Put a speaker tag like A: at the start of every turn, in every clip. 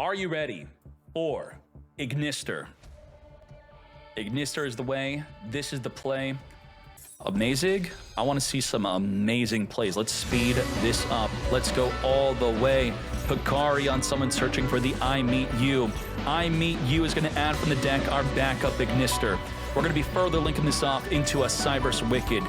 A: Are you ready for IGNISTER? IGNISTER is the way. This is the play. Amazing. I want to see some amazing plays. Let's speed this up. Let's go all the way. Picari on someone searching for the I Meet You. I Meet You is going to add from the deck our backup IGNISTER. We're going to be further linking this off into a Cyber's Wicked.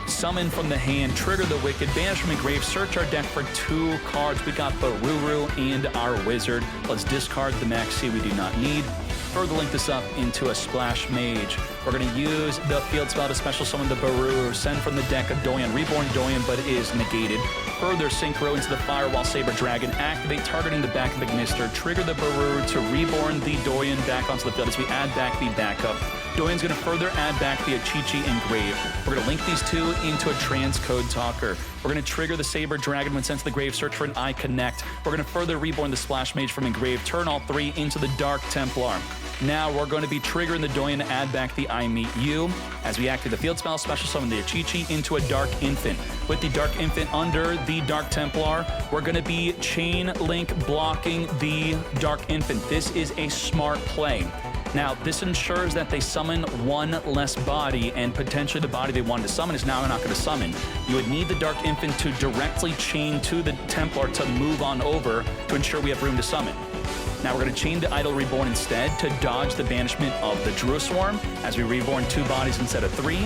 A: Summon from the hand, trigger the Wicked, banish from engrave, search our deck for 2 cards. We got Baruru and our Wizard. Let's discard the Maxi we do not need. Further link this up into a Splash Mage. We're going to use the field spell to special summon the Baruru, send from the deck a Doyen, reborn Doyen, but it is negated. Further synchro into the Firewall Saber Dragon, activate targeting the back of IGNISTER, trigger the Baruru to reborn the Doyen back onto the field as we add back the backup. Doyen's going to further add back the Achichi Engrave. We're going to link these two into a Transcode Talker. We're going to trigger the Saber Dragon when sent to the grave, search for an I Connect. We're going to further reborn the Splash Mage from engrave, turn all 3 into the Dark Templar. Now we're going to be triggering the Doyen to add back the I Meet You. As we activate the field spell, special summon the Achichi into a Dark Infant. With the Dark Infant under the Dark Templar, we're going to be chain link blocking the Dark Infant. This is a smart play. Now, this ensures that they summon 1 less body, and potentially the body they wanted to summon is now not going to summon. You would need the Dark Infant to directly chain to the Templar to move on over to ensure we have room to summon. Now we're going to chain the Idol Reborn instead to dodge the banishment of the Druid Swarm as we reborn 2 bodies instead of 3.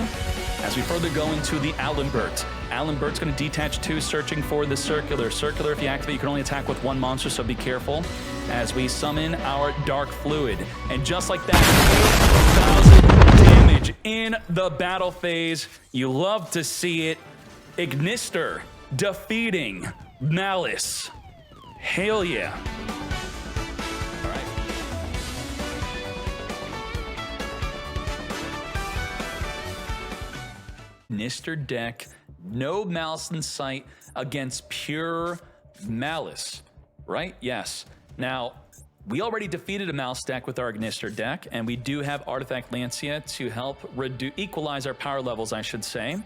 A: As we further go into the Alenbert. Alenbert's going to detach 2, searching for the Circular. Circular, if you activate, you can only attack with 1 monster, so be careful. As we summon our Dark Fluid. And just like that, 8,000 damage in the battle phase. You love to see it. IGNISTER defeating Malice. Hell yeah. All right. IGNISTER deck, no Malice in sight against pure Malice, right? Yes. Now, we already defeated a Malice deck with our IGNISTER deck, and we do have Artifact Lancia to help equalize our power levels, I should say.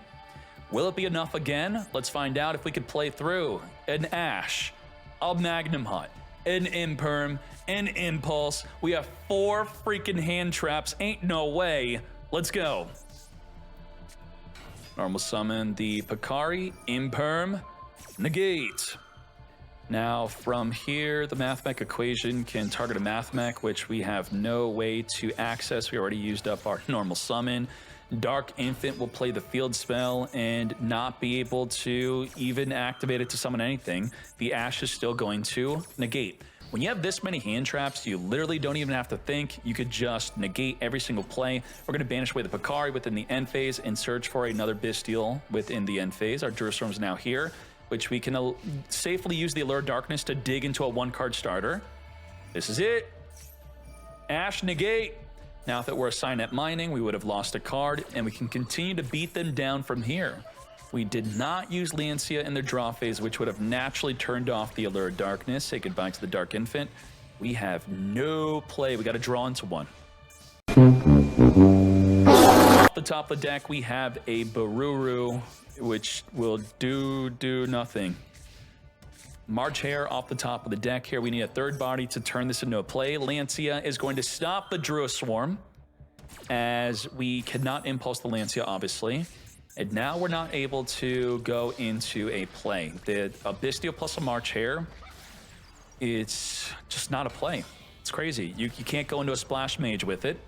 A: Will it be enough again? Let's find out if we could play through an Ash, a Magnum Hut, an Imperm, an Impulse. We have 4 freaking hand traps. Ain't no way. Let's go. Normal summon the Picari, Imperm, negate. Now from here, the Mathmech equation can target a Mathmech, which we have no way to access. We already used up our normal summon. Dark Infant will play the field spell and not be able to even activate it to summon anything. The Ash is still going to negate. When you have this many hand traps, you literally don't even have to think. You could just negate every single play. We're going to banish away the Picari within the end phase and search for another Bestial within the end phase. Our Jerusalem is now here, which we can safely use the Allure of Darkness to dig into a 1-card starter. This is it. Ash negate. Now, if it were a Signet Mining, we would have lost a card, and we can continue to beat them down from here. We did not use Lancia in their draw phase, which would have naturally turned off the Allure of Darkness. Say goodbye to the Dark Infant. We have no play. We got to draw into 1. Off the top of the deck, we have a Baruru, which will do nothing. March Hare off the top of the deck here. We need a 3rd body to turn this into a play. Lancia is going to stop the Druid Swarm, as we cannot impulse the Lancia, obviously. And now we're not able to go into a play. The Bestial plus a March Hare, it's just not a play. It's crazy. You can't go into a Splash Mage with it.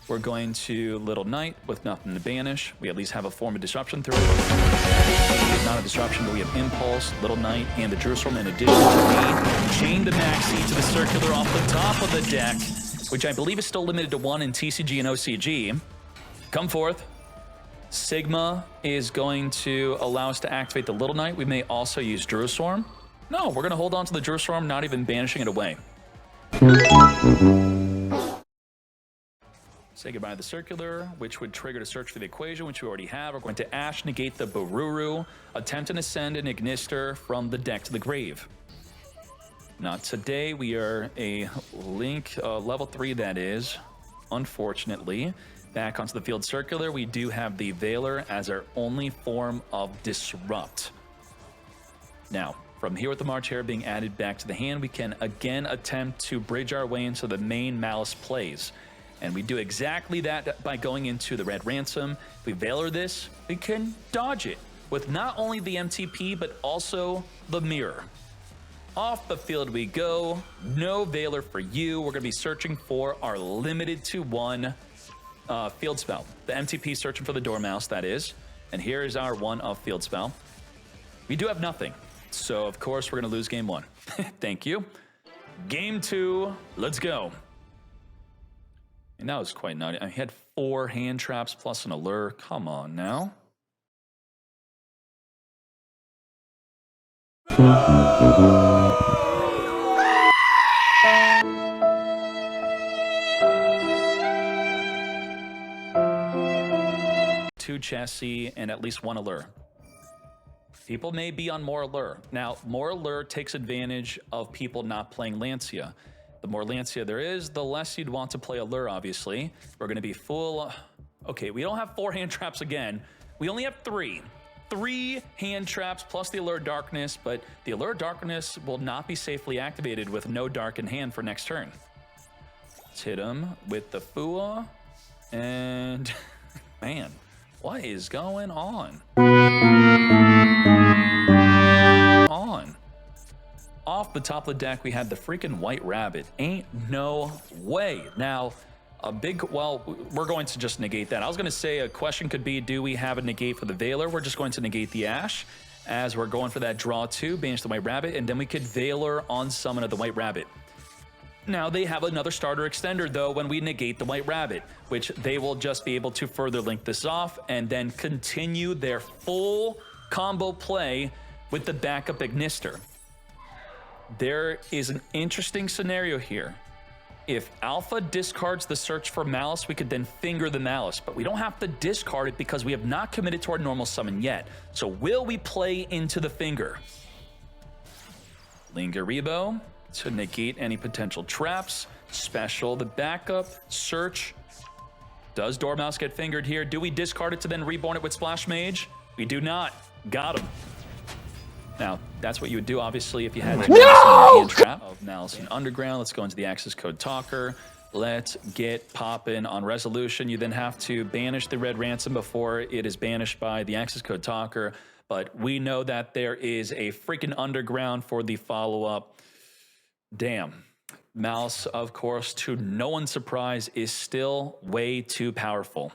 A: We're going to Little Knight with nothing to banish. We at least have a form of disruption through it. Not a disruption, but we have Impulse, Little Knight, and the Jerusalem in addition to me. Chain the Maxi to the Circular off the top of the deck, which I believe is still limited to 1 in TCG and OCG. Come forth. Sigma is going to allow us to activate the Little Knight. We may also use Jerusalem. No, we're going to hold on to the Jerusalem, not even banishing it away. Say goodbye to the Circular, which would trigger to search for the equation, which we already have. We're going to Ash negate the Baruru, attempt and ascend an IGNISTER from the deck to the grave. Not today. We are a Link, level 3 that is, unfortunately. Back onto the field Circular, we do have the Veiler as our only form of Disrupt. Now, From here with the March Hare being added back to the hand, we can again attempt to bridge our way into the main Malice plays. And we do exactly that by going into the Red Ransom. If we Valor this, we can dodge it with not only the MTP, but also the Mirror. Off the field we go. No Valor for you. We're going to be searching for our limited to one field spell. The MTP searching for the Dormouse, that is. And here is our one of field spell. We do have nothing. So, of course, we're going to lose game one. Thank you. Game two, let's go. And that was quite nutty. I had 4 hand traps plus an allure. Come on now. Two chassis and at least 1 allure. People may be on more allure. Now, more allure takes advantage of people not playing Lancia. The more Lancia there is, the less you'd want to play allure, obviously. We're going to be full... Okay, we don't have 4 hand traps again. We only have 3. 3 hand traps plus the allure darkness, but the allure darkness will not be safely activated with no dark in hand for next turn. Let's hit him with the Fua. And... man, what is going on? Off the top of the deck, we had the freaking White Rabbit. Ain't no way. Now, well, we're going to just negate that. I was going to say a question could be, do we have a negate for the Valor? We're just going to negate the Ash as we're going for that draw 2, banish the White Rabbit, and then we could Valor on summon of the White Rabbit. Now, they have another starter extender, though, when we negate the White Rabbit, which they will just be able to further link this off and then continue their full combo play with the backup IGNISTER. There is an interesting scenario here. If Alpha discards the search for Malice, we could then finger the Malice, but we don't have to discard it because we have not committed to our normal summon yet. So will we play into the finger? Linger Rebo to negate any potential traps. Special the backup. Search. Does Dormouse get fingered here? Do we discard it to then reborn it with Splash Mage? We do not. Got him. Now, that's what you would do, obviously, if you had a hand trap of Malice and Underground. Let's go into the access code talker. Let's get poppin' on resolution. You then have to banish the Red Ransom before it is banished by the access code talker. But we know that there is a freaking Underground for the follow-up. Damn. Malice, of course, to no one's surprise, is still way too powerful.